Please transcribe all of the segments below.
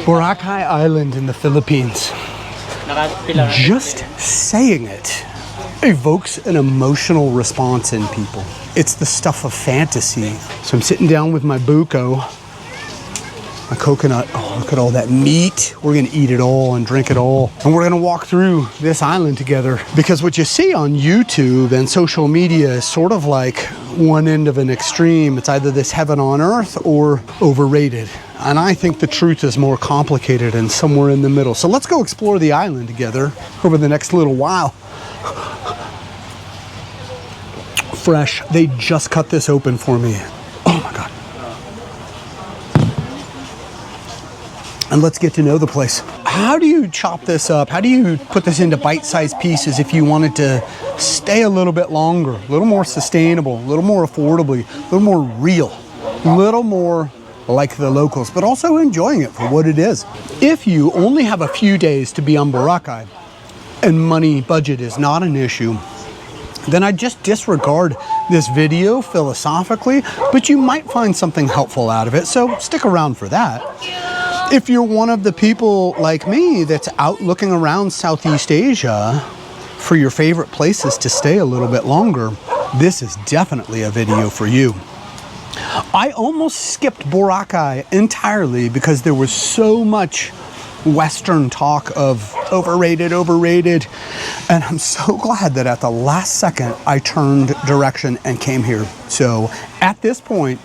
Boracay Island in the Philippines. Just saying it evokes an emotional response in people. It's the stuff of fantasy. So I'm sitting down with my buko, my coconut. Oh, look at all that meat. We're gonna eat it all and drink it all. And we're gonna walk through this island together. Because what you see on YouTube and social media is sort of like one end of an extreme. It's either this heaven on earth or overrated. And I think the truth is more complicated and somewhere in the middle. So let's go explore the island together over the next little while. Fresh. They just cut this open for me. Oh my God. And let's get to know the place. How do you chop this up? How do you put this into bite-sized pieces if you wanted to stay a little bit longer, a little more sustainable, a little more affordably, a little more real, a little more like the locals, but also enjoying it for what it is? If you only have a few days to be on Boracay and money budget is not an issue, then I just disregard this video philosophically, but you might find something helpful out of it, so stick around for that. If you're one of the people like me that's out looking around Southeast Asia for your favorite places to stay a little bit longer, this is definitely a video for you. I almost skipped Boracay entirely because there was so much Western talk of overrated, and I'm so glad that at the last second I turned direction and came here. So at this point,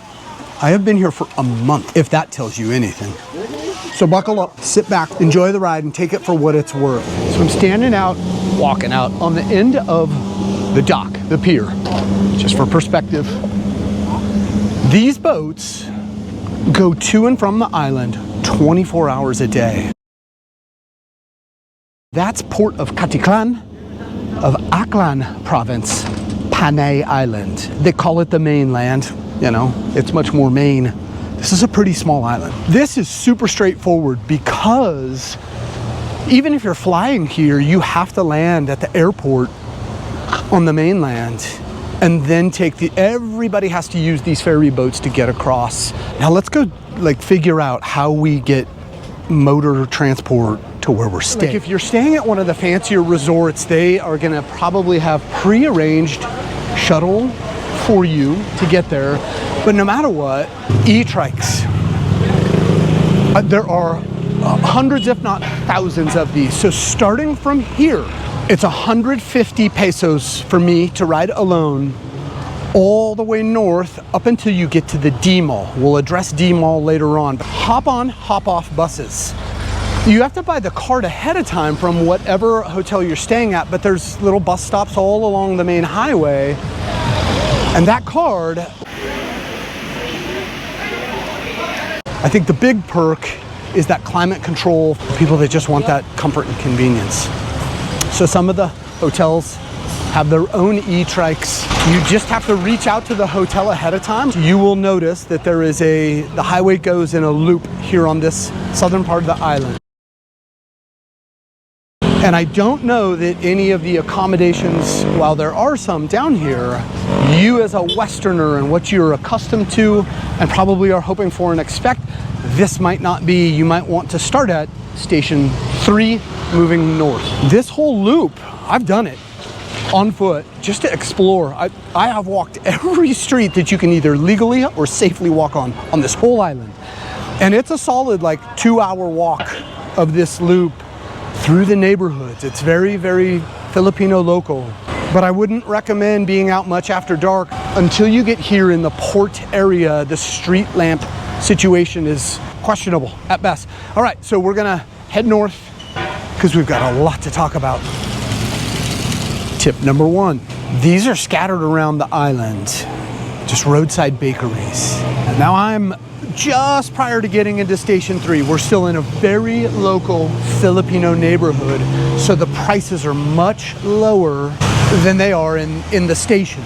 I have been here for a month, if that tells you anything. So buckle up, sit back, enjoy the ride, and take it for what it's worth. So I'm standing out, walking out on the end of the dock, the pier, just for perspective. These boats go to and from the island 24 hours a day. That's port of Caticlan of Aklan province, Panay Island. They call it the mainland. You know, it's much more main. This is a pretty small island. This is super straightforward because even if you're flying here, you have to land at the airport on the mainland and then everybody has to use these ferry boats to get across. Now let's go figure out how we get motor transport to where we're staying. If you're staying at one of the fancier resorts, they are gonna probably have pre-arranged shuttle for you to get there. But no matter what, e-Trikes, there are hundreds if not thousands of these. So starting from here, it's 150 pesos for me to ride alone all the way north up until you get to the D Mall. We'll address D Mall later on. But hop on, hop off buses. You have to buy the card ahead of time from whatever hotel you're staying at, but there's little bus stops all along the main highway. And that card, I think the big perk is that climate control, people that just want that comfort and convenience. So some of the hotels have their own e-Trikes. You just have to reach out to the hotel ahead of time. You will notice that there is the highway goes in a loop here on this southern part of the island. And I don't know that any of the accommodations, while there are some down here, you as a Westerner and what you're accustomed to and probably are hoping for and expect, this might not be. You might want to start at station 3 moving north. This whole loop, I've done it on foot just to explore. I have walked every street that you can either legally or safely walk on this whole island. And it's a solid 2-hour walk of this loop through the neighborhoods. It's very, very Filipino local. But I wouldn't recommend being out much after dark. Until you get here in the port area, the street lamp situation is questionable at best. All right, so we're gonna head north because we've got a lot to talk about. Tip number 1, these are scattered around the island, just roadside bakeries. Now I'm just prior to getting into station 3. We're still in a very local Filipino neighborhood, so the prices are much lower than they are in the stations.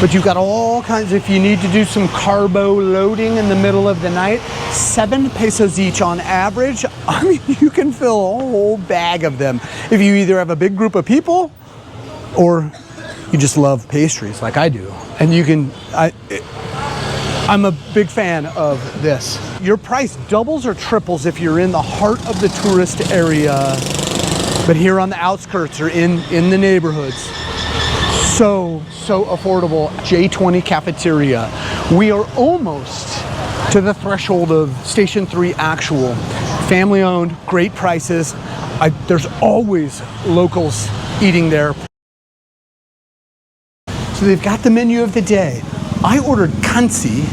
But you've got all kinds, if you need to do some carbo loading in the middle of the night, 7 pesos each on average. I mean, you can fill a whole bag of them if you either have a big group of people or you just love pastries like I do. And you can, I'm a big fan of this. Your price doubles or triples if you're in the heart of the tourist area, but here on the outskirts or in the neighborhoods, so affordable. J20 cafeteria. We are almost to the threshold of Station 3 actual. Family owned, great prices. There's always locals eating there. So they've got the menu of the day. I ordered kansi,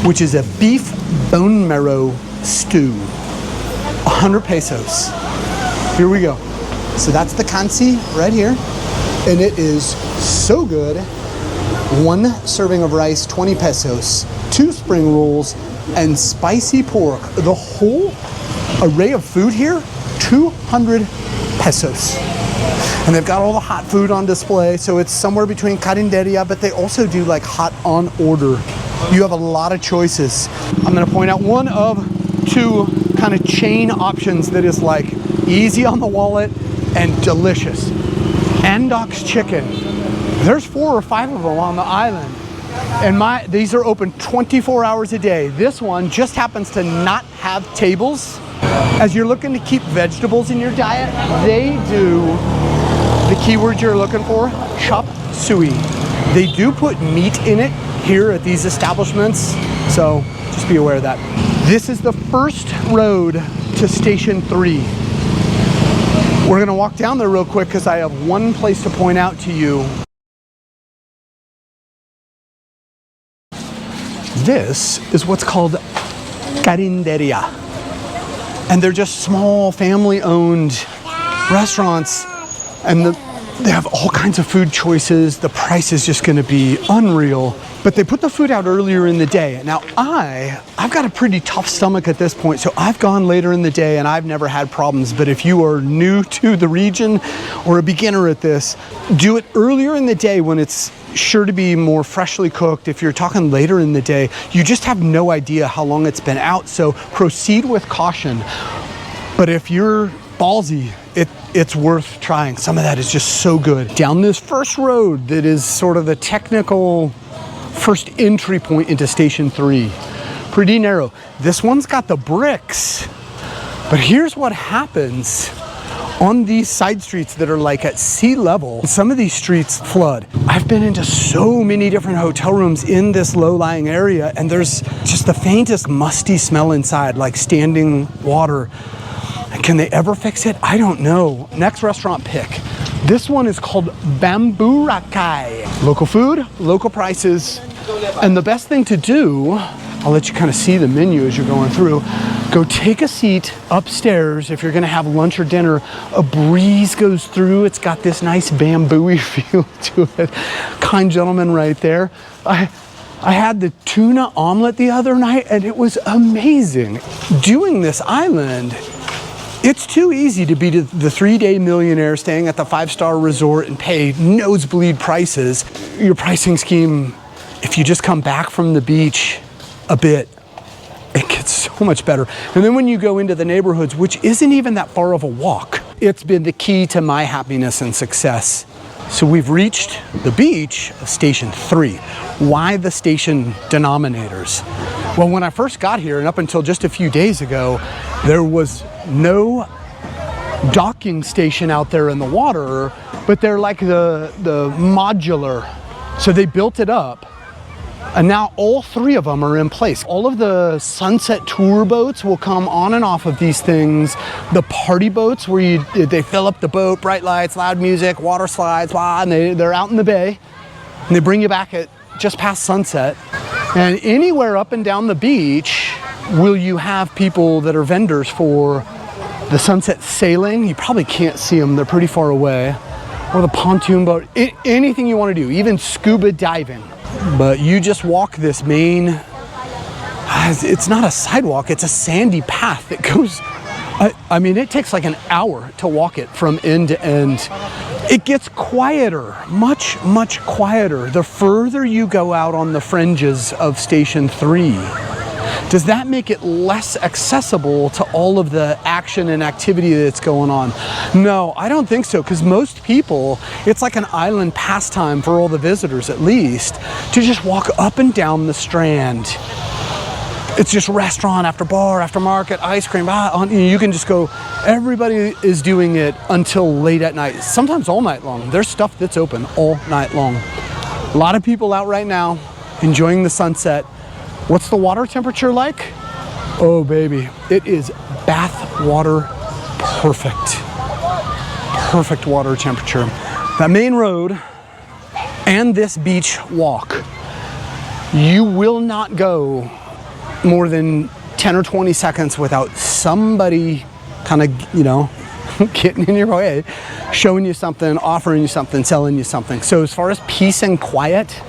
which is a beef bone marrow stew. 100 pesos. Here we go. So that's the kansi right here. And it is so good. 1 serving of rice, 20 pesos. 2 spring rolls and spicy pork. The whole array of food here, 200 pesos. And they've got all the hot food on display, so it's somewhere between carinderia, but they also do like hot on order. You have a lot of choices. I'm gonna point out one of 2 kind of chain options that is like easy on the wallet and delicious. Andok's Chicken. There's 4 or 5 of them on the island. And these are open 24 hours a day. This one just happens to not have tables. As you're looking to keep vegetables in your diet, they do the keyword you're looking for, chop suey. They do put meat in it here at these establishments, so just be aware of that. This is the first road to Station 3. We're gonna walk down there real quick because I have one place to point out to you. This is what's called carinderia. And they're just small family-owned restaurants, and they have all kinds of food choices. The price is just gonna be unreal, but they put the food out earlier in the day. Now I've got a pretty tough stomach at this point, so I've gone later in the day and I've never had problems. But if you are new to the region or a beginner at this, do it earlier in the day when it's sure to be more freshly cooked. If you're talking later in the day, you just have no idea how long it's been out, so proceed with caution. But if you're ballsy, it's worth trying. Some of that is just so good. Down this first road that is sort of the technical first entry point into Station 3. Pretty narrow. This one's got the bricks, but here's what happens on these side streets that are like at sea level. Some of these streets flood. I've been into so many different hotel rooms in this low-lying area, and there's just the faintest musty smell inside, like standing water. Can they ever fix it? I don't know. Next restaurant pick. This one is called Boracay. Local food, local prices, and the best thing to do, I'll let you kind of see the menu as you're going through. Go take a seat upstairs if you're gonna have lunch or dinner. A breeze goes through. It's got this nice bamboo-y feel to it. Kind gentleman right there. I had the tuna omelet the other night and it was amazing. Doing this island, it's too easy to be the 3-day millionaire staying at the 5-star resort and pay nosebleed prices. Your pricing scheme, if you just come back from the beach a bit, it gets so much better. And then when you go into the neighborhoods, which isn't even that far of a walk, it's been the key to my happiness and success. So we've reached the beach of Station 3. Why the station denominators? Well, when I first got here and up until just a few days ago, there was no docking station out there in the water, but they're like the modular. So they built it up, and now all 3 of them are in place. All of the sunset tour boats will come on and off of these things. The party boats where they fill up the boat, bright lights, loud music, water slides, blah, and they're out in the bay, and they bring you back at just past sunset. And anywhere up and down the beach will you have people that are vendors for the sunset sailing. You probably can't see them, they're pretty far away. Or the pontoon boat, anything you want to do, even scuba diving. But you just walk this main, it's not a sidewalk, it's a sandy path that goes, I mean, it takes like an hour to walk it from end to end. It gets quieter, much, much quieter the further you go out on the fringes of Station 3. Does that make it less accessible to all of the action and activity that's going on? No, I don't think so, because most people, it's like an island pastime for all the visitors at least, to just walk up and down the Strand. It's just restaurant after bar after market, ice cream, you can just go. Everybody is doing it until late at night, sometimes all night long. There's stuff that's open all night long. A lot of people out right now enjoying the sunset. What's the water temperature like? Oh baby, it is bath water perfect. Perfect water temperature. That main road and this beach walk, you will not go more than 10 or 20 seconds without somebody kind of, you know, getting in your way, showing you something, offering you something, selling you something. So as far as peace and quiet,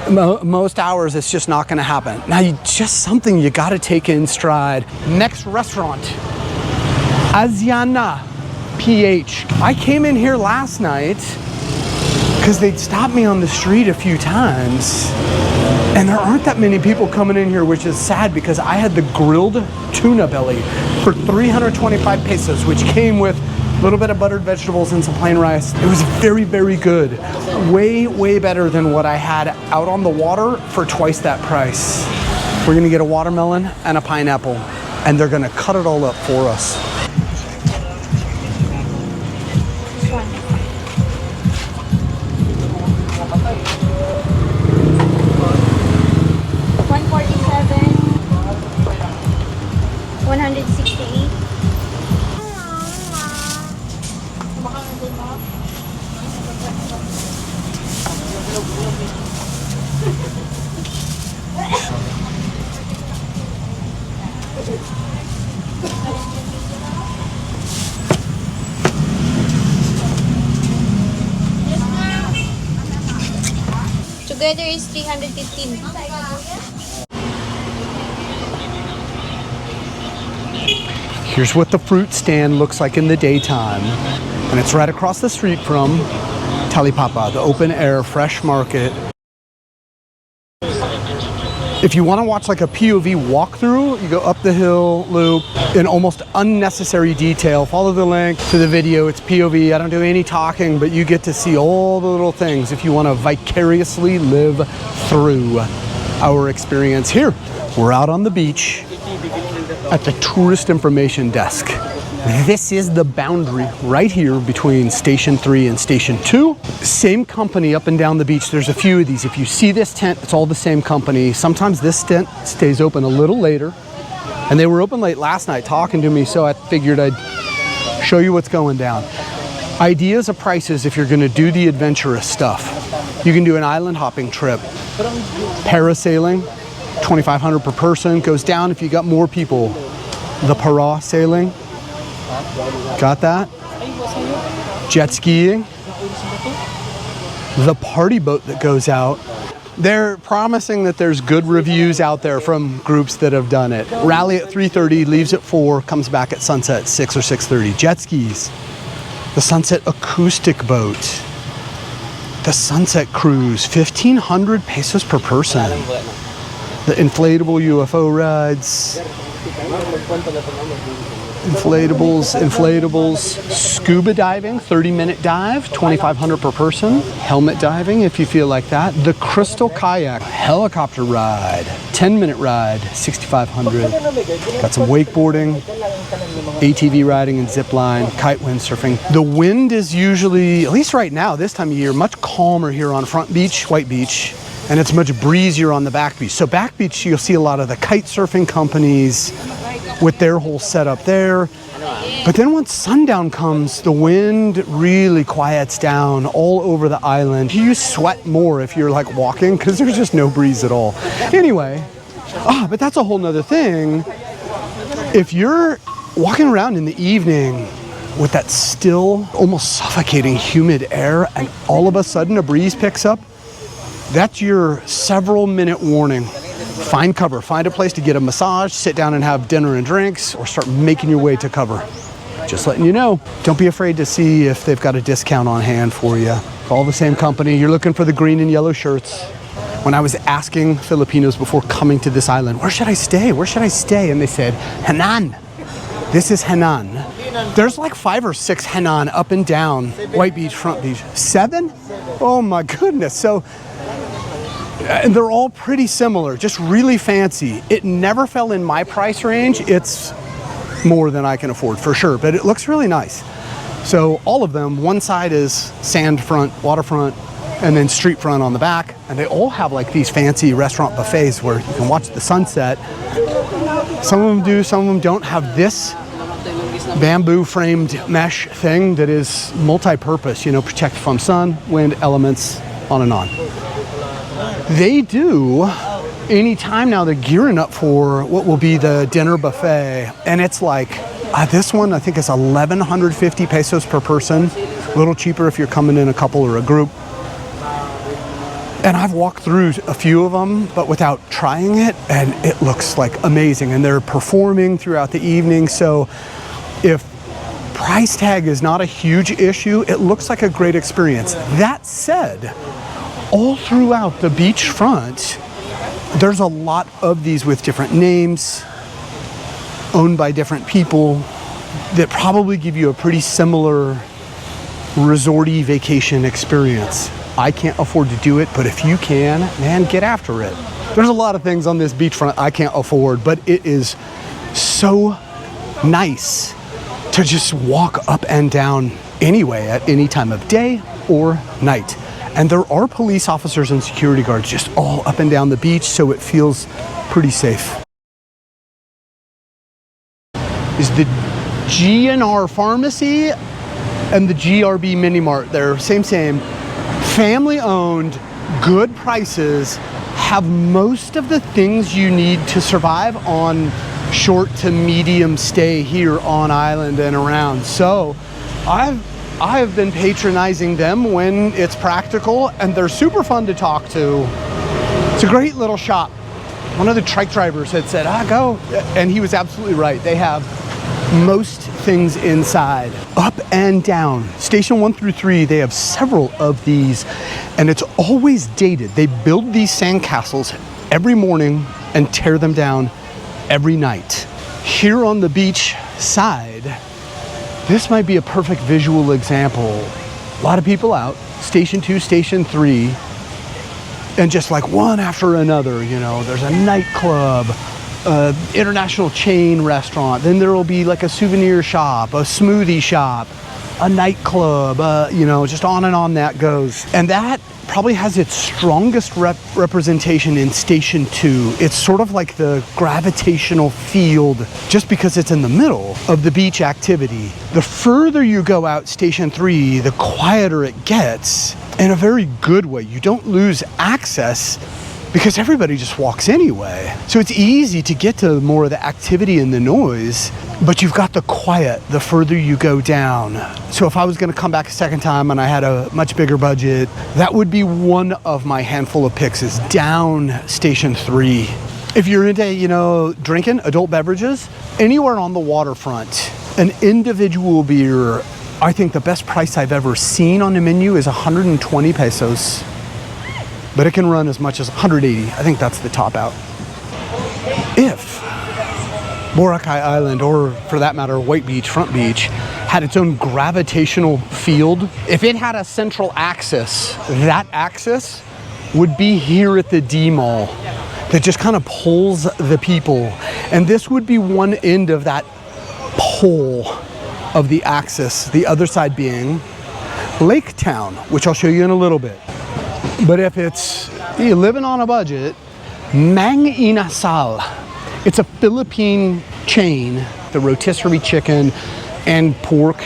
most hours it's just not going to happen. Now, just something you got to take in stride. Next restaurant, Asiana PH. I came in here last night because they'd stopped me on the street a few times, and there aren't that many people coming in here, which is sad because I had the grilled tuna belly for 325 pesos, which came with a little bit of buttered vegetables and some plain rice. It was very, very good. Way, way better than what I had out on the water for twice that price. We're gonna get a watermelon and a pineapple, and they're gonna cut it all up for us. Together is 315. Here's what the fruit stand looks like in the daytime. And it's right across the street from Talipapa, the open air fresh market. If you want to watch like a POV walkthrough, you go up the hill, loop, in almost unnecessary detail. Follow the link to the video. It's POV. I don't do any talking, but you get to see all the little things if you want to vicariously live through our experience here. We're out on the beach at the tourist information desk. This is the boundary right here between Station 3 and Station 2. Same company up and down the beach. There's a few of these. If you see this tent, it's all the same company. Sometimes this tent stays open a little later. And they were open late last night talking to me, so I figured I'd show you what's going down. Ideas of prices if you're gonna do the adventurous stuff. You can do an island hopping trip. Parasailing, $2,500 per person. Goes down if you got more people. The parasailing. Got that? Jet skiing. The party boat that goes out. They're promising that there's good reviews out there from groups that have done it. Rally at 3:30, leaves at 4, comes back at sunset 6 or 6:30. Jet skis. The sunset acoustic boat. The sunset cruise, 1,500 pesos per person. The inflatable UFO rides. Inflatables, scuba diving, 30-minute dive, $2,500 per person. Helmet diving if you feel like that. The crystal kayak, helicopter ride, 10-minute ride, $6,500. Got some wakeboarding, ATV riding and zip line, kite windsurfing. The wind is usually, at least right now, this time of year, much calmer here on Front Beach, White Beach, and it's much breezier on the Back Beach. So Back Beach, you'll see a lot of the kite surfing companies with their whole setup there. But then once sundown comes, the wind really quiets down all over the island. You sweat more if you're like walking because there's just no breeze at all. Anyway, but that's a whole nother thing. If you're walking around in the evening with that still, almost suffocating humid air and all of a sudden a breeze picks up, that's your several minute warning. Find cover, find a place to get a massage, sit down and have dinner and drinks, or start making your way to cover. Just letting you know. Don't be afraid to see if they've got a discount on hand for you. All the same company. You're looking for the green and yellow shirts. when I was asking Filipinos before coming to this island, where should I stay? Where should I stay? And they said, Henan. This is Henan. There's like 5 or 6 Henan up and down White Beach, Front Beach. 7? Oh my goodness. So, and they're all pretty similar, just really fancy. It never fell in my price range. It's more than I can afford for sure, but it looks really nice. So all of them, one side is sand front, waterfront, and then street front on the back. And they all have like these fancy restaurant buffets where you can watch the sunset. Some of them do, some of them don't have this bamboo framed mesh thing that is multi-purpose, you know, protect from sun, wind, elements, on and on. They do, anytime now they're gearing up for what will be the dinner buffet. And it's like, this one I think is 1,150 pesos per person. A little cheaper if you're coming in a couple or a group. And I've walked through a few of them, but without trying it, and it looks like amazing. And they're performing throughout the evening. So if price tag is not a huge issue, it looks like a great experience. That said, all throughout the beachfront, there's a lot of these with different names, owned by different people, that probably give you a pretty similar resorty vacation experience. I can't afford to do it, but if you can, man, get after it. There's a lot of things on this beachfront I can't afford, but it is so nice to just walk up and down anyway at any time of day or night. And there are police officers and security guards just all up and down the beach, so it feels pretty safe. Is the GNR Pharmacy and the GRB Mini Mart. They're same. Family owned, good prices, have most of the things you need to survive on short to medium stay here on island and around. So I have been patronizing them when it's practical, and they're super fun to talk to. It's a great little shop. One of the trike drivers had said, go. And he was absolutely right. They have most things inside. Up and down. Station 1 through 3, they have several of these, and it's always dated. They build these sandcastles every morning and tear them down every night. Here on the beach side, this might be a perfect visual example. A lot of people out, Station 2, Station 3, and just like one after another, you know, there's a nightclub, international chain restaurant, then there will be like a souvenir shop, a smoothie shop, a nightclub, you know, just on and on that goes. And that probably has its strongest representation in Station 2. It's sort of like the gravitational field just because it's in the middle of the beach activity. The further you go out Station 3, the quieter it gets, in a very good way. You don't lose access because everybody just walks anyway. So it's easy to get to more of the activity and the noise, but you've got the quiet the further you go down. So if I was gonna come back a second time and I had a much bigger budget, that would be one of my handful of picks, is down Station 3. If you're into, you know, drinking adult beverages, anywhere on the waterfront, an individual beer, I think the best price I've ever seen on the menu is 120 pesos. But it can run as much as 180. I think that's the top out. If Boracay Island, or for that matter, White Beach, Front Beach, had its own gravitational field, if it had a central axis, that axis would be here at the D Mall that just kind of pulls the people. And this would be one end of that pole of the axis, the other side being Lake Town, which I'll show you in a little bit. But if it's you're living on a budget, Mang Inasal, it's a Philippine chain, the rotisserie chicken and pork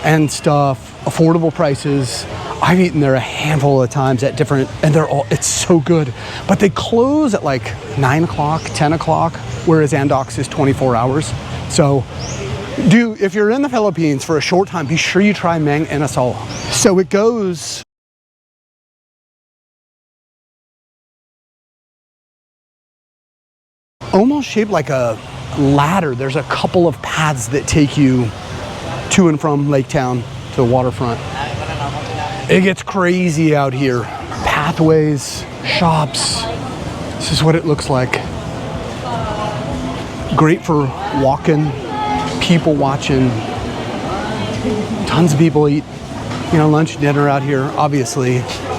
and stuff, affordable prices. I've eaten there a handful of times at different, and they're all, it's so good. But they close at like 9 o'clock, 10 o'clock, whereas Andox is 24 hours. So if you're in the Philippines for a short time, be sure you try Mang Inasal. So it goes almost shaped like a ladder. There's a couple of paths that take you to and from Lake Town to the waterfront. It gets crazy out here. Pathways, shops. This is what it looks like. Great for walking, people watching. Tons of people eat, you know, lunch, dinner out here. Obviously,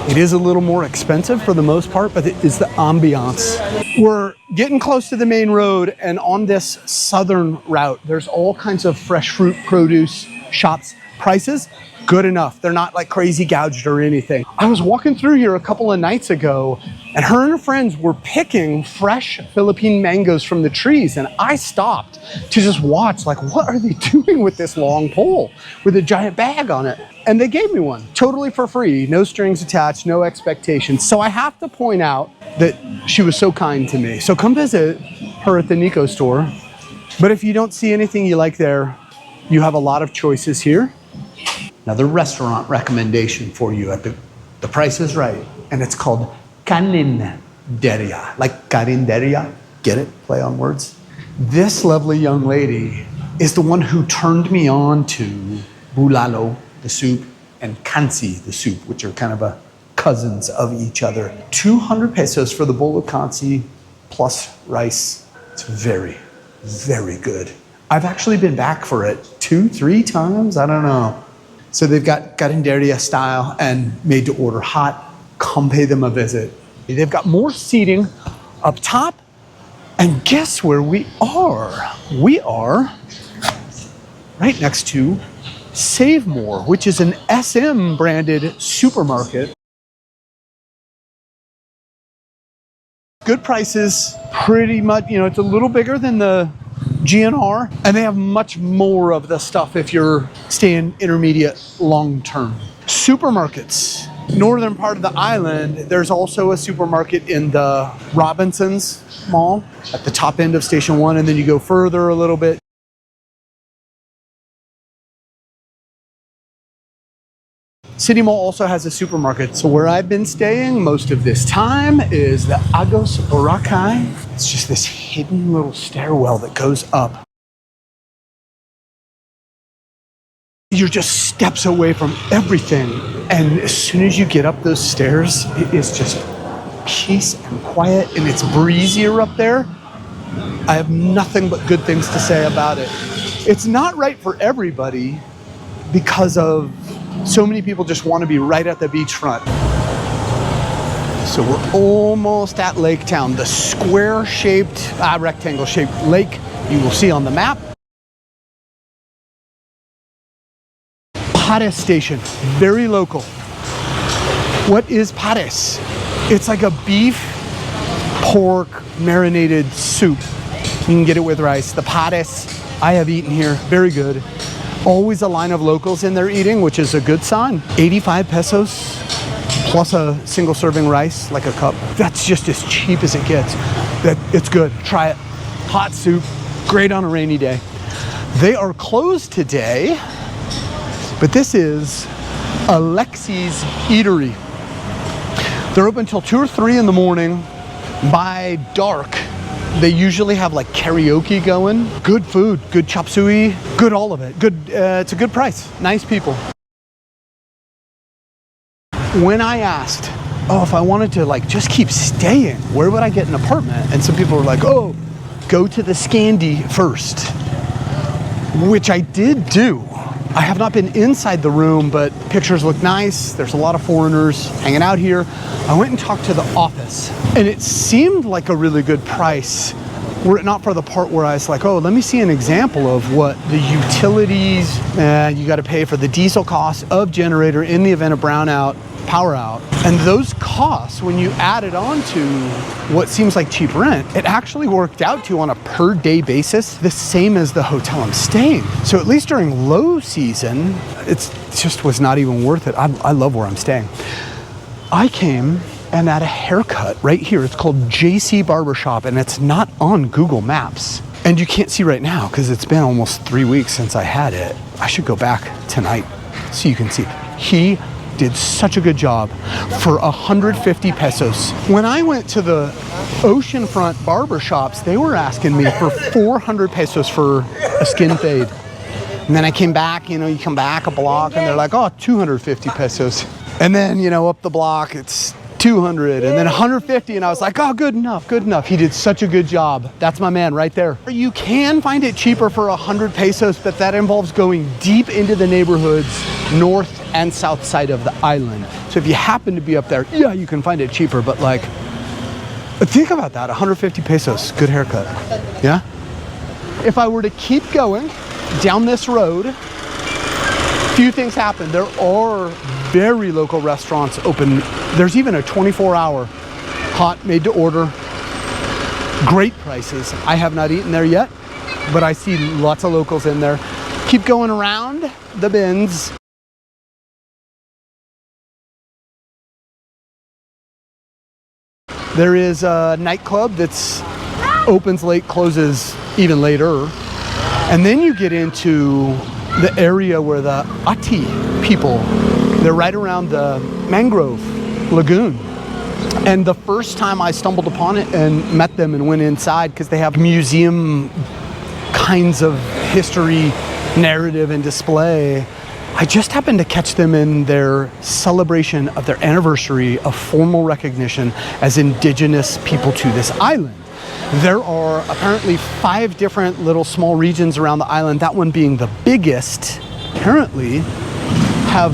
it is a little more expensive for the most part, but it is the ambiance. We're getting close to the main road, and on this southern route, there's all kinds of fresh fruit, produce shops. Prices, good enough. They're not like crazy gouged or anything. I was walking through here a couple of nights ago, and her and her friends were picking fresh Philippine mangoes from the trees, and I stopped to just watch, like, what are they doing with this long pole with a giant bag on it? And they gave me one, totally for free, no strings attached, no expectations. So I have to point out that she was so kind to me. So come visit her at the Nico store. But if you don't see anything you like there, you have a lot of choices here. Another restaurant recommendation for you at the price is right, and it's called Carinderia, like Carinderia. Get it? Play on words. This lovely young lady is the one who turned me on to bulalo, the soup, and kansi, the soup, which are kind of cousins of each other. 200 pesos for the bowl of kansi plus rice. It's very, very good. I've actually been back for it 2-3 times, I don't know. So they've got Carinderia style and made to order hot. Come pay them a visit. They've got more seating up top. And guess where we are? We are right next to Save More, which is an SM branded supermarket. Good prices, pretty much, you know, it's a little bigger than the GNR, and they have much more of the stuff if you're staying intermediate long term. Supermarkets. Northern part of the island, there's also a supermarket in the Robinsons Mall at the top end of Station 1, and then you go further a little bit. City Mall also has a supermarket. So where I've been staying most of this time is the Affordable Boracay. It's just this hidden little stairwell that goes up. You're just steps away from everything. And as soon as you get up those stairs, it is just peace and quiet, and it's breezier up there. I have nothing but good things to say about it. It's not right for everybody because of so many people just want to be right at the beachfront. So we're almost at Lake Town, the square-shaped, rectangle-shaped lake you will see on the map. Pares Station, very local. What is pares? It's like a beef, pork, marinated soup. You can get it with rice. The pares I have eaten here, very good. Always a line of locals in there eating, which is a good sign. 85 pesos plus a single serving rice, like a cup. That's just as cheap as it gets. It's good, try it. Hot soup, great on a rainy day. They are closed today, but this is Alexi's Eatery. They're open until 2 or 3 in the morning. By dark, they usually have like karaoke going. Good food, good chop suey, good all of it. Good, it's a good price, nice people. When I asked, if I wanted to like just keep staying, where would I get an apartment? And some people were like, go to the Scandi first, which I did do. I have not been inside the room, but pictures look nice. There's a lot of foreigners hanging out here. I went and talked to the office, and it seemed like a really good price, were it not for the part where I was like, let me see an example of what the utilities, you gotta pay for the diesel costs of generator in the event of brownout, power out. And those costs, when you add it on to what seems like cheap rent, it actually worked out to, on a per day basis, the same as the hotel I'm staying. So at least during low season, it just was not even worth it. I love where I'm staying. I came and had a haircut right here. It's called JC Barbershop, and it's not on Google Maps. And you can't see right now because it's been almost 3 weeks since I had it. I should go back tonight so you can see. He did such a good job for 150 pesos. When I went to the oceanfront barbershops, they were asking me for 400 pesos for a skin fade. And then I came back, you come back a block and they're like, 250 pesos. And then, up the block, it's 200, and then 150, and I was like, oh, good enough, good enough. He did such a good job. That's my man right there. You can find it cheaper for 100 pesos, but that involves going deep into the neighborhoods, north and south side of the island. So if you happen to be up there, yeah, you can find it cheaper, but like, think about that, 150 pesos, good haircut, yeah? If I were to keep going down this road, few things happen. There are very local restaurants open. There's even a 24-hour hot made to order. Great prices. I have not eaten there yet, but I see lots of locals in there. Keep going around the bends. There is a nightclub that's opens late, closes even later. And then you get into the area where the Ati people, they're right around the mangrove lagoon. And the first time I stumbled upon it and met them and went inside, because they have museum kinds of history, narrative, and display, I just happened to catch them in their celebration of their anniversary of formal recognition as indigenous people to this island. There are apparently 5 different little small regions around the island, that one being the biggest, apparently have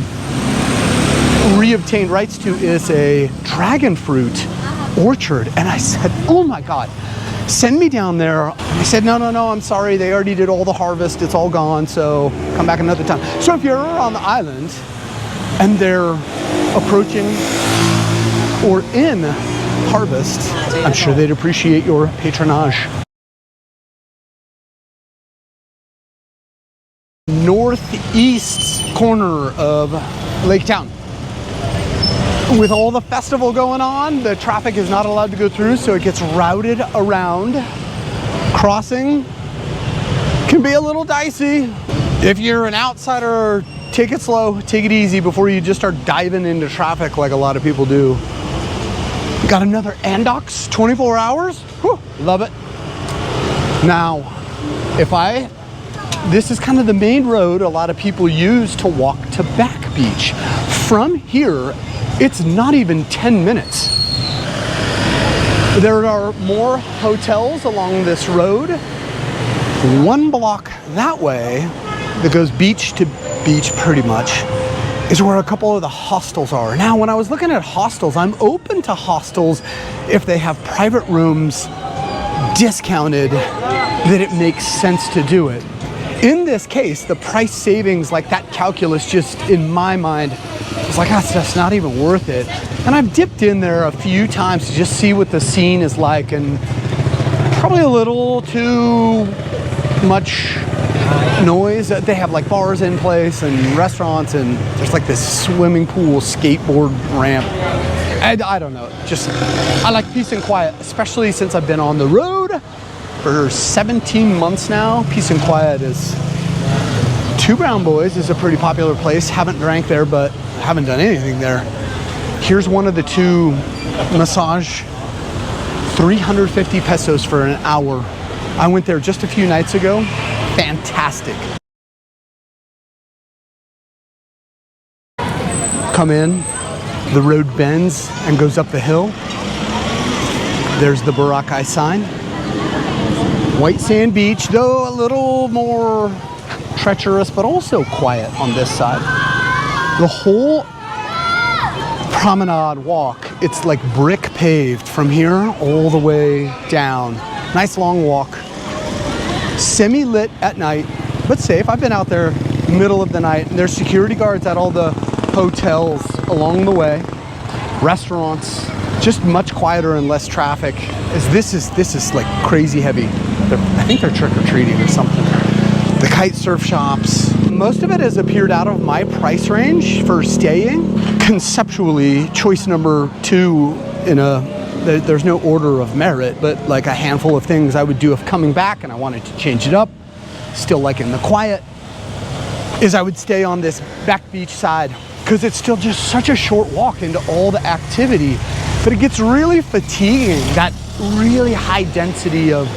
reobtained rights to is a dragon fruit orchard. And I said, oh my God, send me down there. And they said, no, I'm sorry, they already did all the harvest, it's all gone, so come back another time. So if you're on the island and they're approaching or in harvest, I'm sure they'd appreciate your patronage. Northeast corner of Lake Town. With all the festival going on, the traffic is not allowed to go through, so it gets routed around. Crossing can be a little dicey. If you're an outsider, take it slow, take it easy before you just start diving into traffic like a lot of people do. Got another Andox, 24 hours. Whew, love it. Now, this is kind of the main road a lot of people use to walk to Back Beach. From here, it's not even 10 minutes. There are more hotels along this road. 1 block that way, that goes beach to beach pretty much, is where a couple of the hostels are. Now, when I was looking at hostels, I'm open to hostels if they have private rooms discounted, that it makes sense to do it. In this case, the price savings, like that calculus, just in my mind, was like, that's just not even worth it. And I've dipped in there a few times to just see what the scene is like, and probably a little too much noise. They have like bars in place and restaurants, and there's like this swimming pool, skateboard ramp. And I don't know, just, I like peace and quiet, especially since I've been on the road for 17 months now. Peace and quiet is, Two Brown Boys is a pretty popular place. Haven't drank there, but haven't done anything there. Here's one of the 2 massage, 350 pesos for an hour. I went there just a few nights ago. Fantastic. Come in, the road bends and goes up the hill. There's the Boracay sign. White sand beach, though a little more treacherous, but also quiet on this side. The whole promenade walk, it's like brick paved from here all the way down. Nice long walk. Semi-lit at night, but safe. I've been out there middle of the night, and there's security guards at all the hotels along the way. Restaurants, just much quieter and less traffic. As this is like crazy heavy. I think they're trick-or-treating or something. The kite surf shops. Most of it has appeared out of my price range for staying. Conceptually, choice number 2 in there's no order of merit, but like a handful of things I would do if coming back and I wanted to change it up, still liking the quiet, is I would stay on this Back Beach side, because it's still just such a short walk into all the activity, but it gets really fatiguing, that really high density of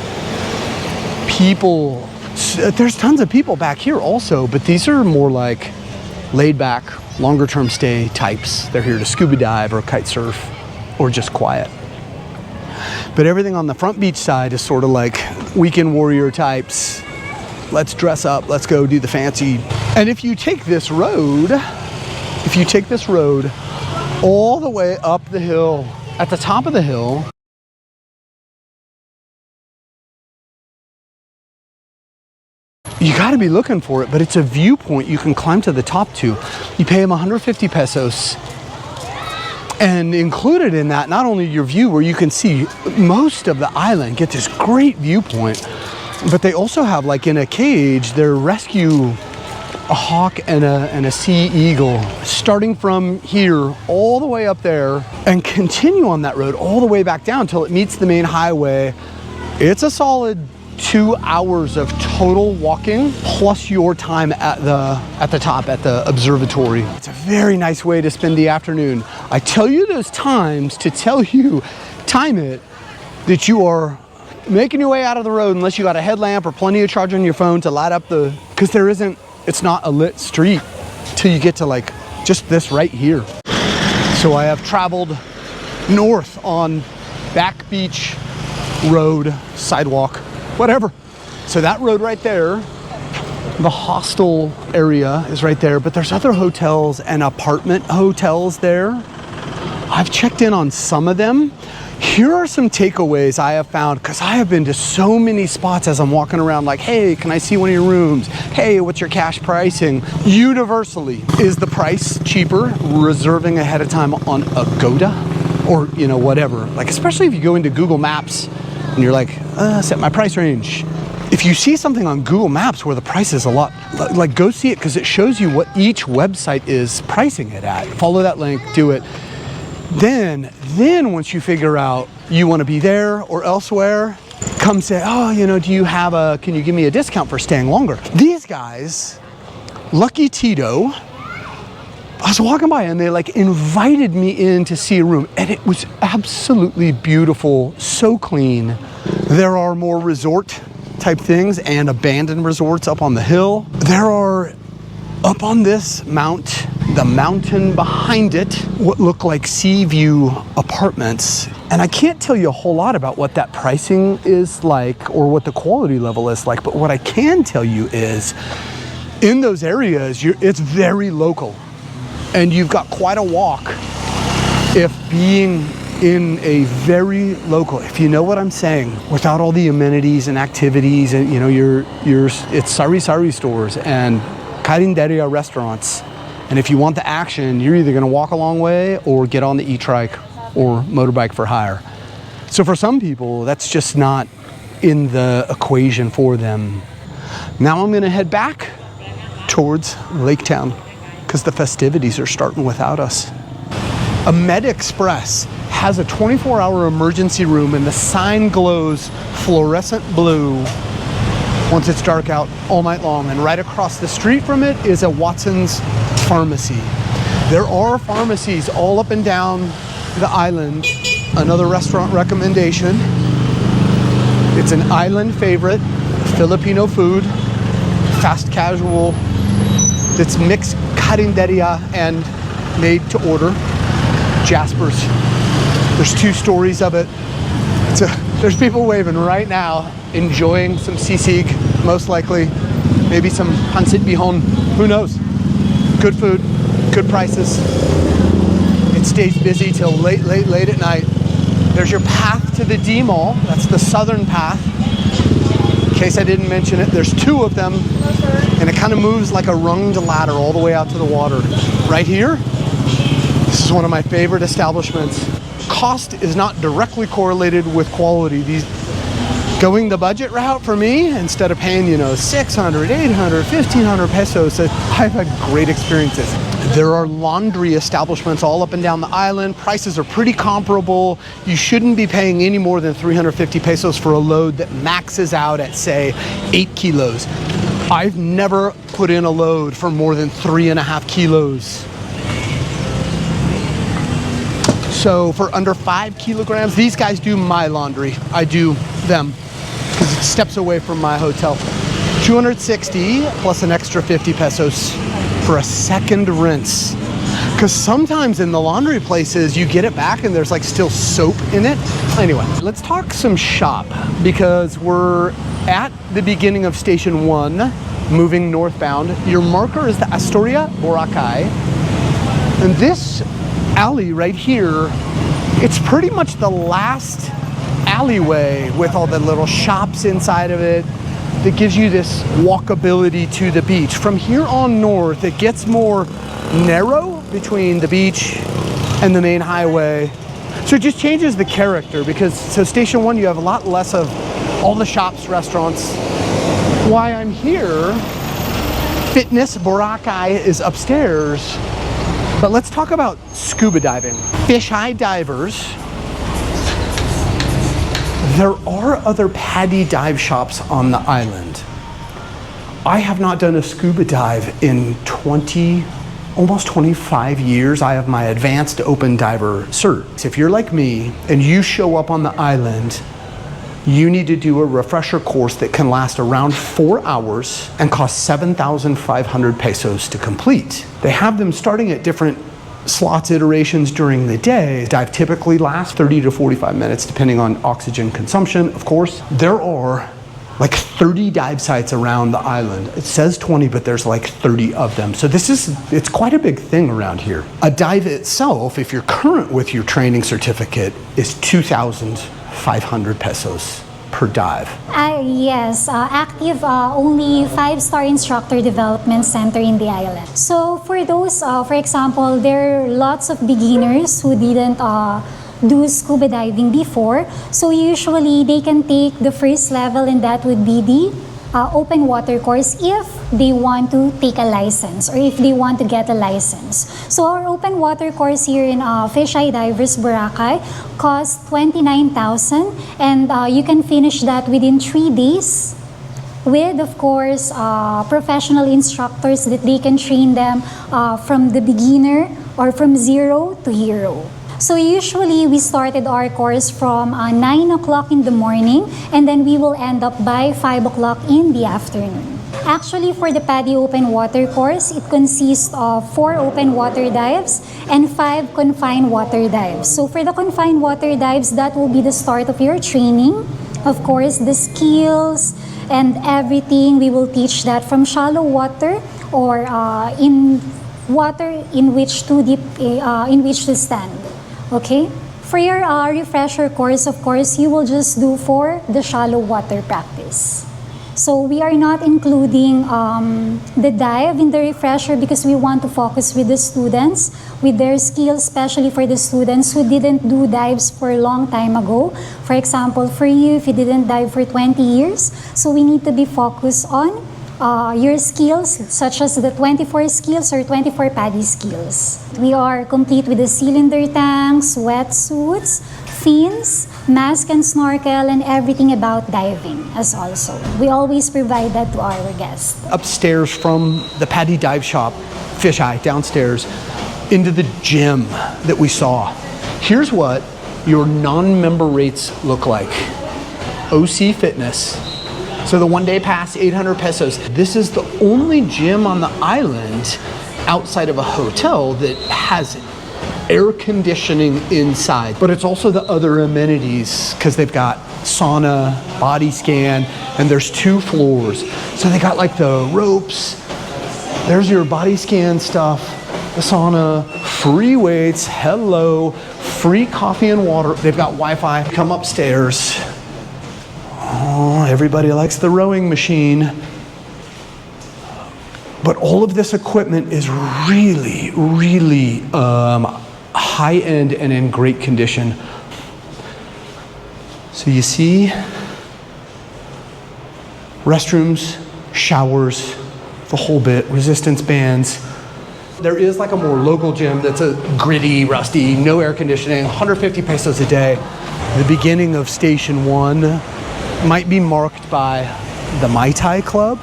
people. There's tons of people back here also, but these are more like laid back, longer term stay types. They're here to scuba dive or kite surf. or just quiet. But everything on the front beach side is sort of like weekend warrior types. Let's dress up, let's go do the fancy. And if you take this road, all the way up the hill, at the top of the hill, you got to be looking for it, but it's a viewpoint you can climb to the top to. You pay them 150 pesos. And included in that, not only your view where you can see most of the island, get this great viewpoint, but they also have, like in a cage, they rescue a hawk and a sea eagle, starting from here all the way up there and continue on that road all the way back down until it meets the main highway. It's a solid 2 hours of total walking plus your time at the top at the observatory. It's a very nice way to spend the afternoon. I tell you those times to time it that you are making your way out of the road unless you got a headlamp or plenty of charge on your phone to light up because it's not a lit street till you get to like just this right here. So I have traveled north on Back Beach Road, sidewalk, whatever. So that road right there, the hostel area is right there, but there's other hotels and apartment hotels there. I've checked in on some of them. Here are some takeaways I have found, because I have been to so many spots as I'm walking around like, hey, can I see one of your rooms? Hey, what's your cash pricing? Universally, is the price cheaper reserving ahead of time on Agoda or, you know, whatever? Like, especially if you go into Google Maps and you're like, set my price range. If you see something on Google Maps where the price is a lot, like go see it, because it shows you what each website is pricing it at. Follow that link, do it. Then once you figure out you want to be there or elsewhere, come say, oh, you know, can you give me a discount for staying longer? These guys, Lucky Tito, I was walking by and they like invited me in to see a room, and it was absolutely beautiful, so clean. There are more resort type things and abandoned resorts up on the hill. There are up on this the mountain behind it, what look like sea view apartments. And I can't tell you a whole lot about what that pricing is like or what the quality level is like, but what I can tell you is in those areas, it's very local. And you've got quite a walk if being in a very local, if you know what I'm saying, without all the amenities and activities and, you know, it's sari-sari stores and carinderia restaurants. And if you want the action, you're either gonna walk a long way or get on the e-Trike or motorbike for hire. So for some people, that's just not in the equation for them. Now I'm gonna head back towards Lake Town because the festivities are starting without us. A Med Express has a 24-hour emergency room, and the sign glows fluorescent blue once it's dark out all night long. And right across the street from it is a Watson's Pharmacy. There are pharmacies all up and down the island. Another restaurant recommendation. It's an island favorite, Filipino food, fast casual, that's mixed carinderia and made to order. Jasper's. There's 2 stories of it. There's people waving right now, enjoying some sisig, most likely. Maybe some pancit bihon, who knows? Good food, good prices. It stays busy till late at night. There's your path to the D Mall. That's the southern path. In case I didn't mention it, there's 2 of them. And it kind of moves like a runged ladder all the way out to the water. Right here, this is one of my favorite establishments. Cost is not directly correlated with quality. Going the budget route for me, instead of paying, you know, 600, 800, 1,500 pesos, I've had great experiences. There are laundry establishments all up and down the island. Prices are pretty comparable. You shouldn't be paying any more than 350 pesos for a load that maxes out at, say, 8 kilos. I've never put in a load for more than 3.5 kilos. So for under 5 kilograms, these guys do my laundry. I do them because it steps away from my hotel. 260 plus an extra 50 pesos for a second rinse. Because sometimes in the laundry places, you get it back and there's like still soap in it. Anyway, let's talk some shop because we're at the beginning of Station 1, moving northbound. Your marker is the Affordable Boracay. And this alley right here, it's pretty much the last alleyway with all the little shops inside of it that gives you this walkability to the beach. From here on north, it gets more narrow between the beach and the main highway. So it just changes the character because, so Station 1, you have a lot less of all the shops, restaurants. Why I'm here, Fitness Boracay is upstairs, but let's talk about scuba diving. Fisheye divers. There are other paddy dive shops on the island. I have not done a scuba dive in almost 25 years. I have my advanced open diver cert. If you're like me and you show up on the island, you need to do a refresher course that can last around 4 hours and cost 7,500 pesos to complete. They have them starting at different slots, iterations during the day. Dive typically lasts 30 to 45 minutes depending on oxygen consumption, of course. There are like 30 dive sites around the island. It says 20, but there's like 30 of them. So it's quite a big thing around here. A dive itself, if you're current with your training certificate, is 2,500 pesos per dive. Yes, active only 5-star instructor development center in the island. So for those, for example, there are lots of beginners who didn't do scuba diving before. So usually they can take the first level, and that would be the open water course if they want to take a license or if they want to get a license. So our open water course here in Fisheye Divers Boracay costs 29,000, and you can finish that within 3 days with, of course, professional instructors that they can train them from the beginner or from 0 to hero. So usually we started our course from 9 o'clock in the morning, and then we will end up by 5 o'clock in the afternoon. Actually, for the PADI open water course, it consists of 4 open water dives and 5 confined water dives. So for the confined water dives, that will be the start of your training. Of course, the skills and everything, we will teach that from shallow water or in water in which to stand. Okay? For your refresher course, of course, you will just do for the shallow water practice. So we are not including the dive in the refresher because we want to focus with the students, with their skills, especially for the students who didn't do dives for a long time ago. For example, for you, if you didn't dive for 20 years, so we need to be focused on your skills, such as the 24 skills or 24 PADI skills. We are complete with the cylinder tanks, wetsuits, fins, mask and snorkel, and everything about diving as also. We always provide that to our guests. Upstairs from the PADI dive shop, Fisheye, downstairs, into the gym that we saw. Here's what your non-member rates look like. OC Fitness. So the 1-day pass, 800 pesos. This is the only gym on the island outside of a hotel that has air conditioning inside. But it's also the other amenities because they've got sauna, body scan, and there's 2 floors. So they got like the ropes. There's your body scan stuff, the sauna, free weights, hello, free coffee and water. They've got Wi-Fi. Come upstairs. Oh, everybody likes the rowing machine. But all of this equipment is really, really high-end and in great condition. So you see restrooms, showers, the whole bit, resistance bands. There is like a more local gym that's a gritty, rusty, no air conditioning, 150 pesos a day. The beginning of Station 1 might be marked by the Mai Tai Club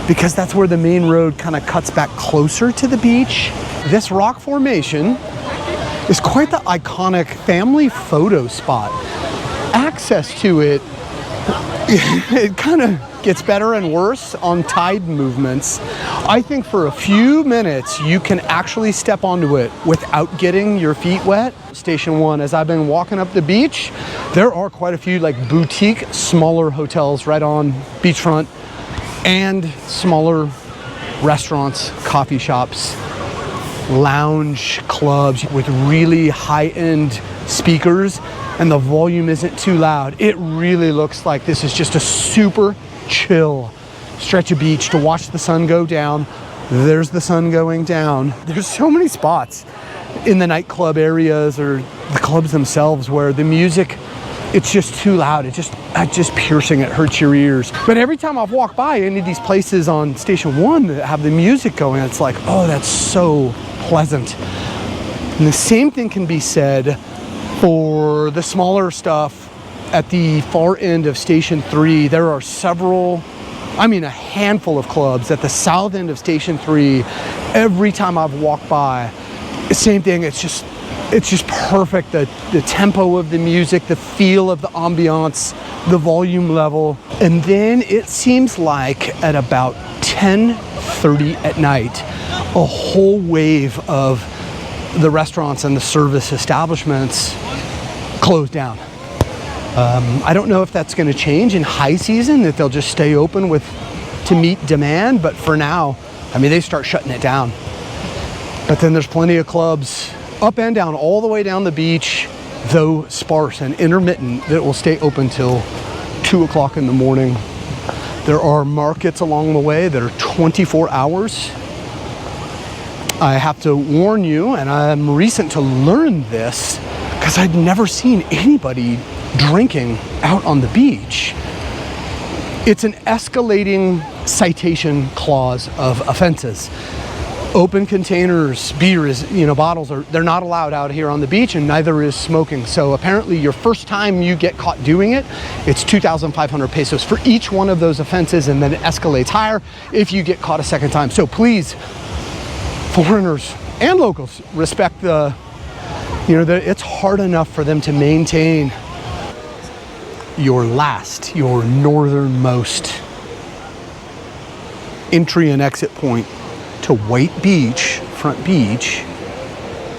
because that's where the main road kind of cuts back closer to the beach. This rock formation is quite the iconic family photo spot. Access to it, it kind of gets better and worse on tide movements. I think for a few minutes you can actually step onto it without getting your feet wet. Station 1, as I've been walking up the beach, there are quite a few like boutique, smaller hotels right on beachfront and smaller restaurants, coffee shops, lounge clubs with really high-end speakers, and the volume isn't too loud. It really looks like this is just a super chill stretch of beach to watch the sun go down. There's the sun going down. There's so many spots in the nightclub areas or the clubs themselves where the music, it's just too loud. It's just piercing. It hurts your ears. But every time I've walked by any of these places on Station 1 that have the music going, it's like, oh, that's so pleasant. And the same thing can be said for the smaller stuff at the far end of Station 3. There are a handful of clubs at the south end of Station 3. Every time I've walked by, same thing. It's just perfect. The tempo of the music, the feel of the ambiance, the volume level. And then it seems like at about 10:30 at night, a whole wave of the restaurants and the service establishments close down. I don't know if that's going to change in high season, that they'll just stay open to meet demand, but for now, they start shutting it down. But then there's plenty of clubs up and down, all the way down the beach, though sparse and intermittent, that will stay open till 2 o'clock in the morning. There are markets along the way that are 24 hours. I have to warn you, and I'm recent to learn this, because I'd never seen anybody drinking out on the beach. It's an escalating citation clause of offenses. Open containers, beer bottles they're not allowed out here on the beach, and neither is smoking. So apparently your first time you get caught doing it, it's 2,500 pesos for each one of those offenses, and then it escalates higher if you get caught a second time. So please, foreigners and locals, respect it's hard enough for them to maintain your northernmost entry and exit point to White Beach, Front Beach,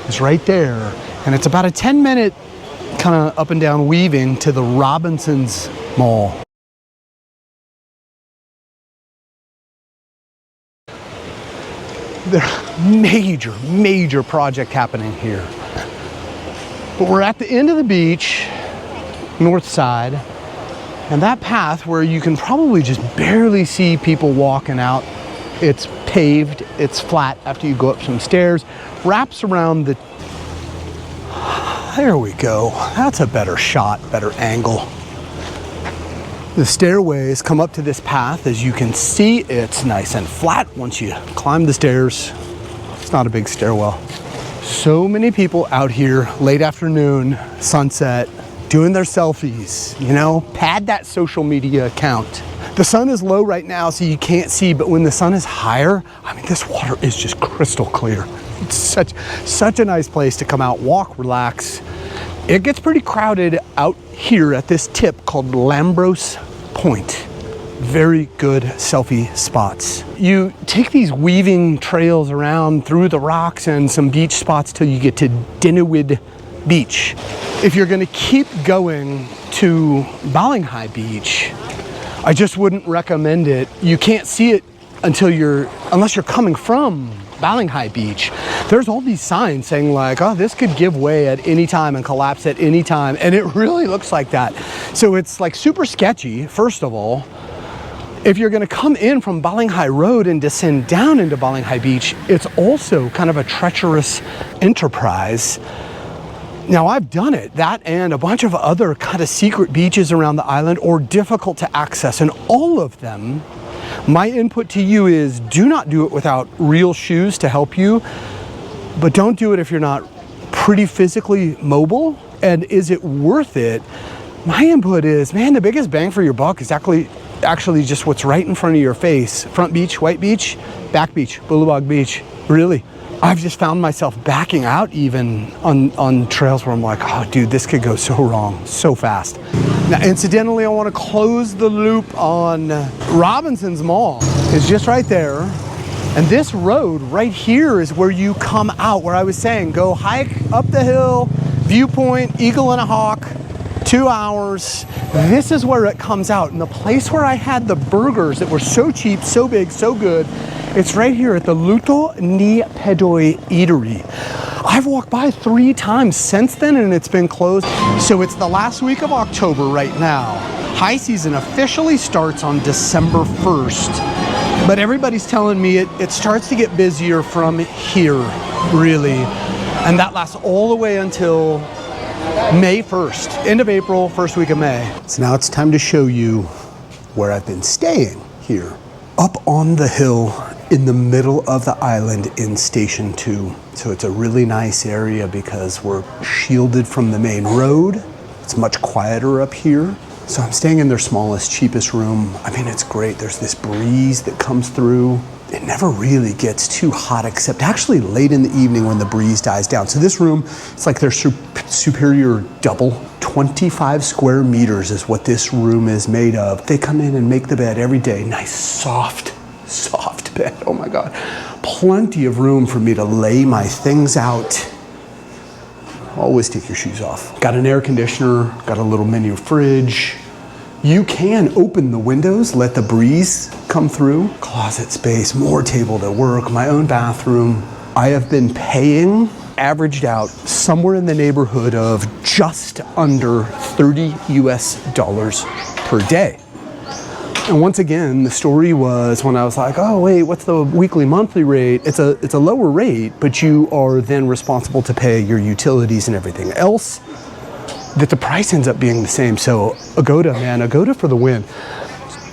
is right there. And it's about a 10-minute kind of up and down weaving to the Robinsons Mall. There's major project happening here. But we're at the end of the beach, north side, and that path where you can probably just barely see people walking out, it's paved, it's flat after you go up some stairs, wraps around the, there we go, that's a better shot, better angle. The stairways come up to this path. As you can see, it's nice and flat once you climb the stairs. It's not a big stairwell. So many people out here, late afternoon, sunset, doing their selfies, pad that social media account. The sun is low right now, so you can't see, but when the sun is higher, this water is just crystal clear. It's such a nice place to come out, walk, relax. It gets pretty crowded out here at this tip called Lambros Point. Very good selfie spots. You take these weaving trails around through the rocks and some beach spots till you get to Dinawid Beach. If you're gonna keep going to Balinghai Beach, I just wouldn't recommend it. You can't see it unless you're coming from Balinghai Beach. There's all these signs saying like, oh, this could give way at any time and collapse at any time. And it really looks like that. So it's like super sketchy, first of all. If you're gonna come in from Balinghai Road and descend down into Balinghai Beach, it's also kind of a treacherous enterprise. Now I've done it, that and a bunch of other kind of secret beaches around the island, or difficult to access, and all of them, my input to you is do not do it without real shoes to help you, but don't do it if you're not pretty physically mobile. And is it worth it? My input is, man, the biggest bang for your buck is actually just what's right in front of your face. Front beach, White Beach, back beach, Bulubog Beach. Really, I've just found myself backing out even on trails where I'm like, oh dude, this could go so wrong so fast. Now, incidentally, I want to close the loop on Robinson's Mall. It's just right there. And this road right here is where you come out, where I was saying, go hike up the hill, viewpoint, Eagle and a Hawk, 2 hours. This is where it comes out. And the place where I had the burgers that were so cheap, so big, so good, it's right here at the Luto ni Pedoy Eatery. I've walked by 3 times since then and it's been closed. So it's the last week of October right now. High season officially starts on December 1st. But everybody's telling me it starts to get busier from here, really. And that lasts all the way until May 1st, end of April, first week of May. So now it's time to show you where I've been staying here. Up on the hill in the middle of the island in Station 2. So it's a really nice area because we're shielded from the main road. It's much quieter up here. So I'm staying in their smallest, cheapest room. I mean, it's great. There's this breeze that comes through. It never really gets too hot, except actually late in the evening when the breeze dies down. So this room, it's like their superior double. 25 square meters is what this room is made of. They come in and make the bed every day. Nice, soft bed. Oh my God. Plenty of room for me to lay my things out. Always take your shoes off. Got an air conditioner, got a little mini fridge. You can open the windows, let the breeze come through. Closet space, more table to work, my own bathroom. I have been paying, averaged out, somewhere in the neighborhood of just under $30 US per day. And once again, the story was when I was like, oh wait, what's the weekly monthly rate? It's a lower rate, but you are then responsible to pay your utilities and everything else, that the price ends up being the same. So Agoda, man, Agoda for the win.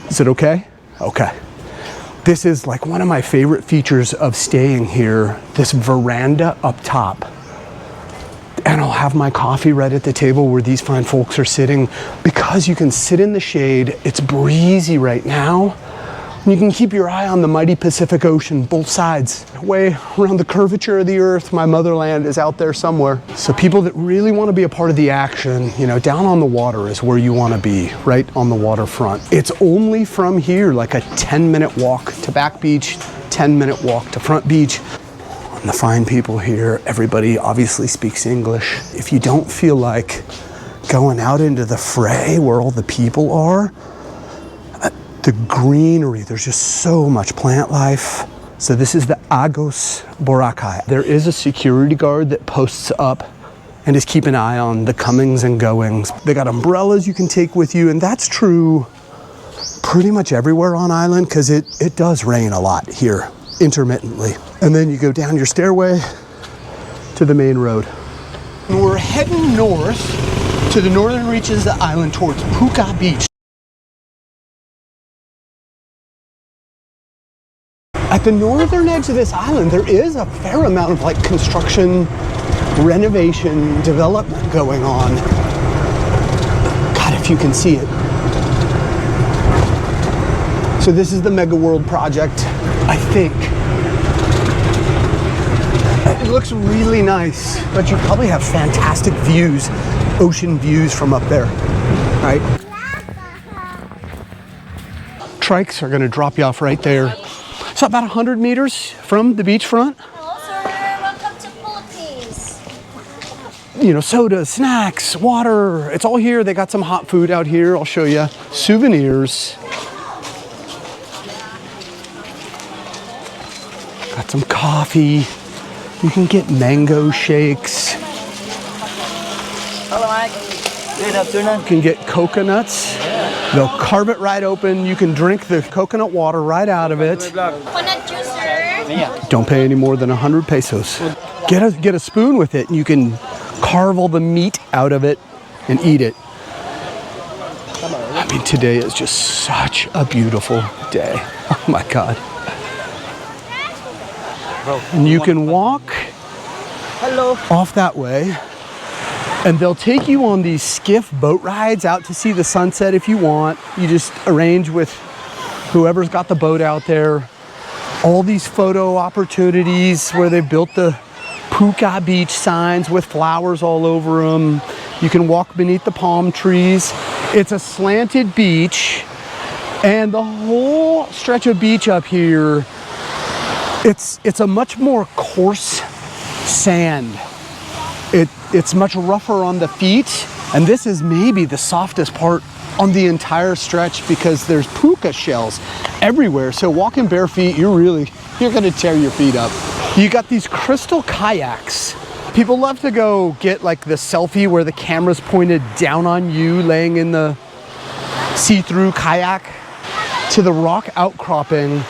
Is it okay? Okay. This is like one of my favorite features of staying here, this veranda up top. And I'll have my coffee right at the table where these fine folks are sitting because you can sit in the shade. It's breezy right now. You can keep your eye on the mighty Pacific Ocean, both sides. Way around the curvature of the earth, my motherland is out there somewhere. So people that really want to be a part of the action, you know, down on the water is where you want to be, right on the waterfront. It's only from here, like a 10-minute walk to Back Beach, 10-minute walk to Front Beach. And the fine people here, everybody obviously speaks English. If you don't feel like going out into the fray where all the people are, the greenery, there's just so much plant life. So this is the Affordable Boracay. There is a security guard that posts up and is keeping an eye on the comings and goings. They got umbrellas you can take with you, and that's true pretty much everywhere on island because it does rain a lot here, intermittently. And then you go down your stairway to the main road. And we're heading north to the northern reaches of the island towards Puka Beach. At the northern edge of this island, there is a fair amount of like construction, renovation, development going on. God, if you can see it. So this is the Mega World project, I think. It looks really nice, but you probably have fantastic views, ocean views from up there, right? Trikes are gonna drop you off right there. So about 100 meters from the beachfront. Hello, sir. Welcome to Philippines. You know, soda, snacks, water, it's all here. They got some hot food out here. I'll show you. Souvenirs. Got some coffee. You can get mango shakes. Hello, Mike. Good afternoon. You can get coconuts. They'll carve it right open. You can drink the coconut water right out of it. Coconut juice, sir. Don't pay any more than 100 pesos. Get a spoon with it and you can carve all the meat out of it and eat it. I mean, today is just such a beautiful day. Oh my God. And you can walk off that way. And they'll take you on these skiff boat rides out to see the sunset if you want. You just arrange with whoever's got the boat out there. all these photo opportunities where they built the Puka Beach signs with flowers all over them. You can walk beneath the palm trees. It's a slanted beach, and the whole stretch of beach up here, it's a much more coarse sand. It's much rougher on the feet, and this is maybe the softest part on the entire stretch because there's puka shells everywhere. So walking bare feet, you're gonna tear your feet up. You got these crystal kayaks. People love to go get like the selfie where the camera's pointed down on you laying in the see-through kayak to the rock outcropping.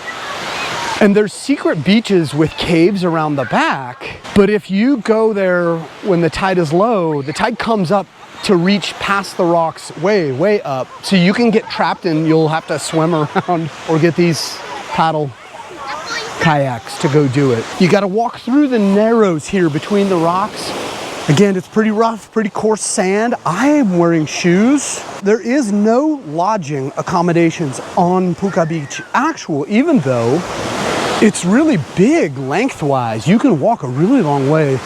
And there's secret beaches with caves around the back. But if you go there when the tide is low, the tide comes up to reach past the rocks way, way up. So you can get trapped and you'll have to swim around or get these paddle kayaks to go do it. You got to walk through the narrows here between the rocks. Again, it's pretty rough, pretty coarse sand. I am wearing shoes. There is no lodging accommodations on Puka Beach actual, even though it's really big lengthwise. You can walk a really long way,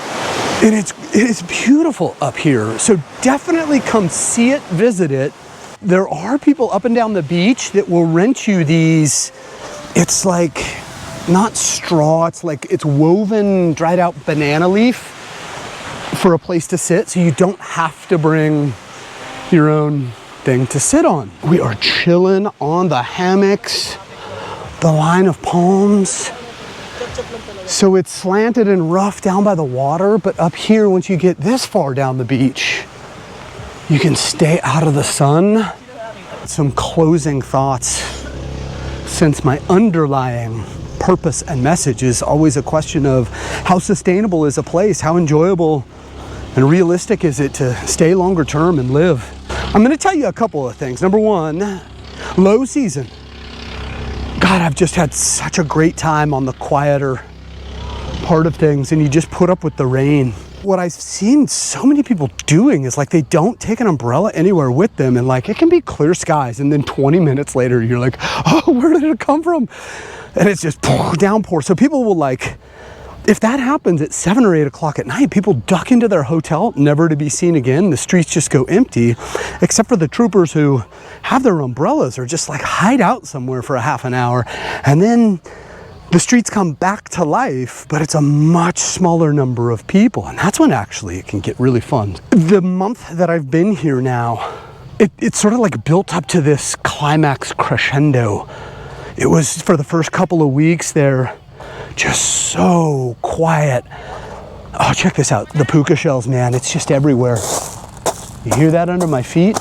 and it is beautiful up here. So definitely come see it, visit it. There are people up and down the beach that will rent you these. It's like not straw, it's woven dried out banana leaf for a place to sit, so you don't have to bring your own thing to sit on. We are chilling on the hammocks, the line of palms. So it's slanted and rough down by the water, but up here, once you get this far down the beach, you can stay out of the sun. Some closing thoughts, since my underlying purpose and message is always a question of how sustainable is a place, how enjoyable and realistic is it to stay longer term and live. I'm going to tell you a couple of things. Number one, low season. God, I've just had such a great time on the quieter part of things, and you just put up with the rain. What I've seen so many people doing is like they don't take an umbrella anywhere with them, and like it can be clear skies, and then 20 minutes later you're like, oh, where did it come from? And it's just downpour. So people will like, if that happens at 7 or 8 o'clock at night, people duck into their hotel, never to be seen again. The streets just go empty, except for the troopers who have their umbrellas or just like hide out somewhere for a half an hour. And then the streets come back to life, but it's a much smaller number of people. And that's when actually it can get really fun. The month that I've been here now, it's sort of like built up to this climax crescendo. It was for the first couple of weeks there, just so quiet. Oh, check this out. The puka shells, man, it's just everywhere. You hear that under my feet?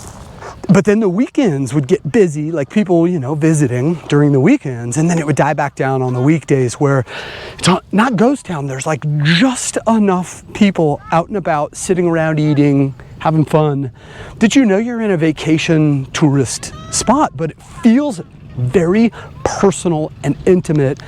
But then the weekends would get busy, like people, you know, visiting during the weekends, and then it would die back down on the weekdays where it's not ghost town. There's like just enough people out and about, sitting around eating, having fun. Did you know you're in a vacation tourist spot? But it feels very personal and intimate.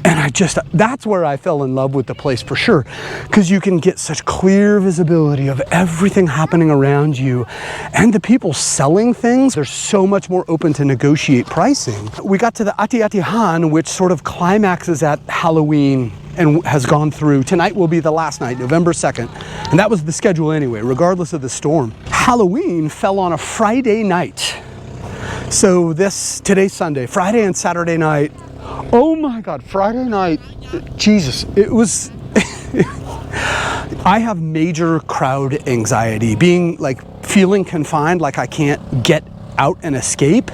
And that's where I fell in love with the place for sure, because you can get such clear visibility of everything happening around you, and the people selling things, they're so much more open to negotiate pricing. We got to the Ati-Atihan, which sort of climaxes at Halloween and has gone through. Tonight will be the last night, November 2nd, and that was the schedule anyway, regardless of the storm. Halloween fell on a Friday night. So today's Sunday, Friday and Saturday night. Oh my God, Friday night, Jesus, it was, I have major crowd anxiety, feeling confined, like I can't get out and escape,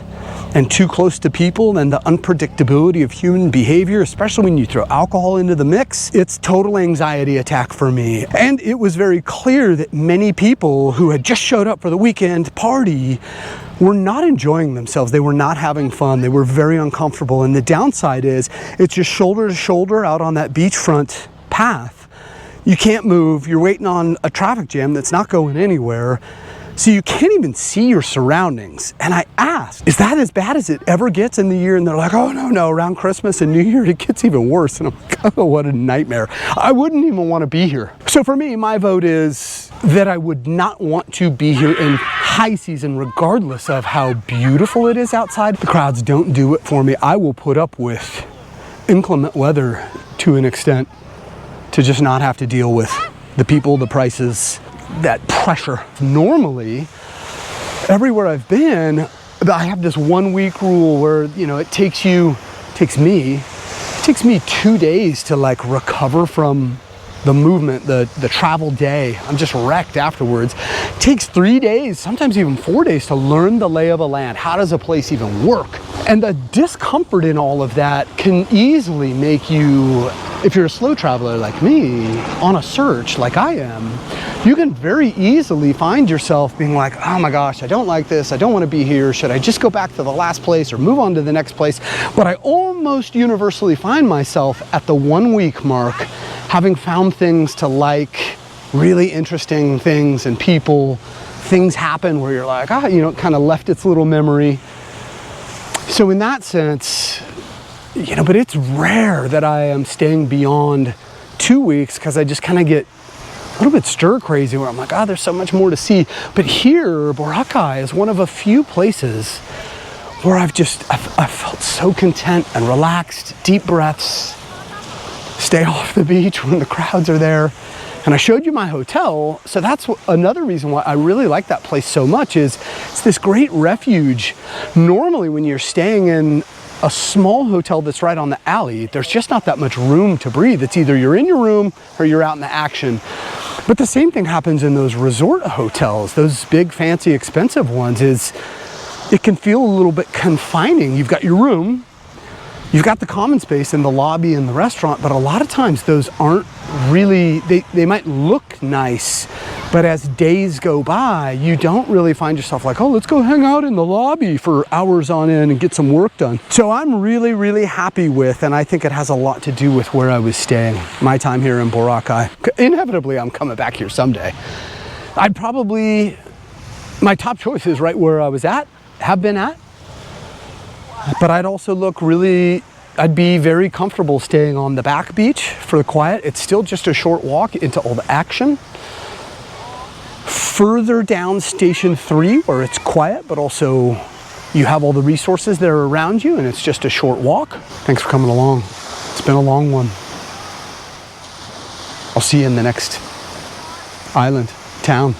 and too close to people, and the unpredictability of human behavior, especially when you throw alcohol into the mix. It's total anxiety attack for me. And it was very clear that many people who had just showed up for the weekend party were not enjoying themselves. They were not having fun. They were very uncomfortable. And the downside is it's just shoulder to shoulder out on that beachfront path. You can't move. You're waiting on a traffic jam that's not going anywhere. So you can't even see your surroundings. And I asked, is that as bad as it ever gets in the year? And they're like, oh, no, around Christmas and New Year, it gets even worse. And I'm like, oh, what a nightmare. I wouldn't even want to be here. So for me, my vote is that I would not want to be here in high season, regardless of how beautiful it is outside. The crowds don't do it for me. I will put up with inclement weather to an extent to just not have to deal with the people, the prices, that pressure. Normally, everywhere I've been, I have this 1 week rule where, you know, it takes me 2 days to like recover from the movement, the travel day. I'm just wrecked afterwards. It takes 3 days, sometimes even 4 days to learn the lay of the land. How does a place even work? And the discomfort in all of that can easily make you, if you're a slow traveler like me, on a search like I am, you can very easily find yourself being like, oh my gosh, I don't like this, I don't want to be here, should I just go back to the last place or move on to the next place? But I almost universally find myself at the 1 week mark having found things to like, really interesting things and people, things happen where you're like, you know, it kind of left its little memory. So in that sense, you know, but it's rare that I am staying beyond 2 weeks because I just kind of get a little bit stir crazy where I'm like, there's so much more to see. But here, Boracay is one of a few places where I've felt so content and relaxed, deep breaths, stay off the beach when the crowds are there. And I showed you my hotel, so that's another reason why I really like that place so much is it's this great refuge. Normally when you're staying in a small hotel that's right on the alley, there's just not that much room to breathe. It's either you're in your room or you're out in the action. But the same thing happens in those resort hotels, those big, fancy, expensive ones, is it can feel a little bit confining. You've got your room, you've got the common space in the lobby and the restaurant, but a lot of times those aren't really, they might look nice, but as days go by, you don't really find yourself like, let's go hang out in the lobby for hours on end and get some work done. So I'm really, really happy with, and I think it has a lot to do with where I was staying, my time here in Boracay. Inevitably, I'm coming back here someday. My top choice is right where I was at, have been at, but I'd also I'd be very comfortable staying on the back beach for the quiet. It's still just a short walk into all the action. Further down Station 3 where it's quiet, but also you have all the resources that are around you and it's just a short walk. Thanks for coming along. It's been a long one. I'll see you in the next island, town.